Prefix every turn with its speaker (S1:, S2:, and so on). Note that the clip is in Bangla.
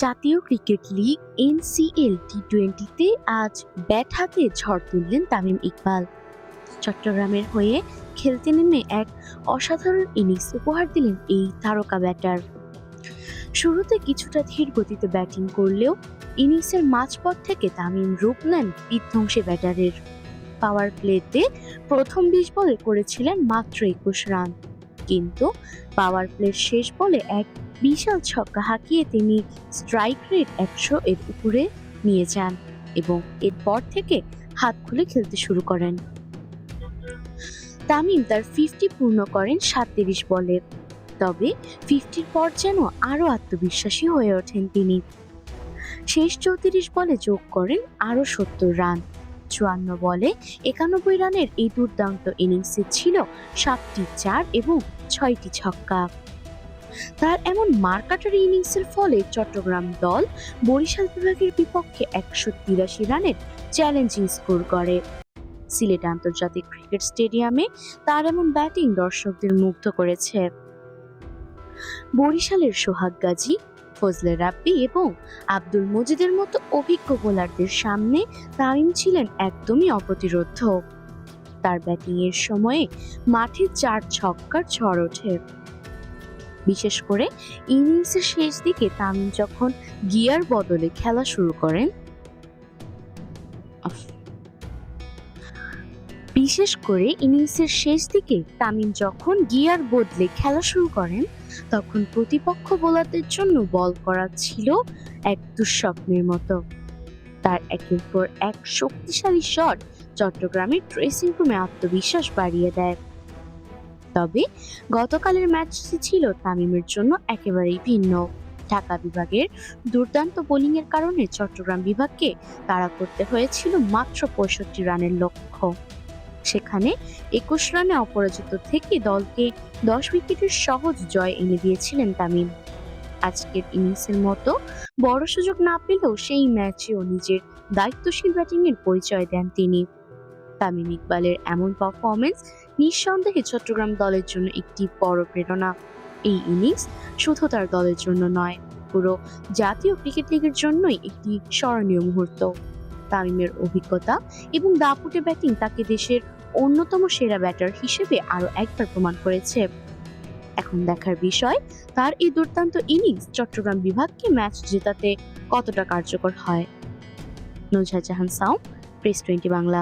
S1: জাতীয় ক্রিকেট লিগ এনসিএল টি-20-তে আজ ব্যাট হাতে ঝড় তুললেন তামিম ইকবাল। চট্টগ্রামের হয়ে খেলতে নেমে এক অসাধারণ ইনিংস উপহার দিলেন এই তারকা ব্যাটার। শুরুতে কিছুটা ধীর গতিতে ব্যাটিং করলেও ইনিংসের মাঝপথ থেকে তামিম রূপ নেন বিধ্বংসী ব্যাটারের। পাওয়ার প্লেতে প্রথম 20 বলে করেছিলেন মাত্র 21 রান, কিন্তু পাওয়ার প্লের শেষ বলে এক বিশাল ছক্কা হাঁকিয়ে তিনি স্ট্রাইক রেট 100 এর উপরে নিয়ে যান এবং এরপর থেকে হাত খুলে খেলতে শুরু করেন। তামিম তার 50 পূর্ণ করেন 37 বলে, তবে 50-র পর যেন আরো আত্মবিশ্বাসী হয়ে ওঠেন তিনি। শেষ 34 বলে যোগ করেন আরো 70 রান। 54 বলে 91 রানের এই দুর্দান্ত ইনিংসে ছিল 7টি 4 এবং 6টি ছক্কা। তার এমন মারকাটারি ইনিংসের ফলে চট্টগ্রাম দল বরিশাল বিভাগের বিপক্ষে 183 রানের চ্যালেঞ্জিং স্কোর করে। সিলেট আন্তর্জাতিক ক্রিকেট স্টেডিয়ামে তার এমন ব্যাটিং দর্শকদের মুগ্ধ করেছে। বরিশালের সোহাগ গাজী, ফজলে রাব্বি এবং আব্দুল মজিদের মতো অভিজ্ঞ বোলারদের সামনে তামিম ছিলেন একদমই অপ্রতিরোধ্য। তার ব্যাটিং এর সময়ে মাঠে 4 ছক্কার ঝড় ওঠে। বিশেষ করে ইনিংসের শেষ দিকে তামিম যখন গিয়ার বদলে খেলা শুরু করেন তখন প্রতিপক্ষ বোলারদের জন্য বল করা ছিল এক দুঃস্বপ্নের মতো। তার একের পর এক শক্তিশালী শট চট্টগ্রামের ড্রেসিং রুমে আত্মবিশ্বাস বাড়িয়ে দেয়। তবে গতকালের ম্যাচটি ছিল তামিমের জন্য একেবারেই ভিন্ন। ঢাকা বিভাগের দুর্দান্ত বোলিংয়ের কারণে চট্টগ্রাম বিভাগকে তাড়া করতে হয়েছিল মাত্র 65 রানের লক্ষ্য। সেখানে 21 রানে অপরাজিত থেকে দলকে 10 উইকেটের সহজ জয় এনে দিয়েছিলেন তামিম। আজকের ইনিংসের মতো বড় সুযোগ না পেলেও সেই ম্যাচেও নিজের দায়িত্বশীল ব্যাটিংয়ের পরিচয় দেন তিনি। তামিম ইকবালের এমন পারফরমেন্স নিঃসন্দেহে চট্টগ্রাম দলের জন্য একটি বড় প্রেরণা। এই ইনিংস শুধু তার দলের জন্য নয়, পুরো জাতীয় ক্রিকেট লিগের জন্যই একটি স্মরণীয় মুহূর্ত। তামিমের অভিজ্ঞতা এবং দাপুটে ব্যাটিং তাকে দেশের অন্যতম সেরা ব্যাটার হিসেবে আরো একবার প্রমাণ করেছে। এখন দেখার বিষয় তার এই দুর্দান্ত ইনিংস চট্টগ্রাম বিভাগকে ম্যাচ জেতাতে কতটা কার্যকর হয়। নুজহাত জাহান সাউম, প্রেস 20 বাংলা।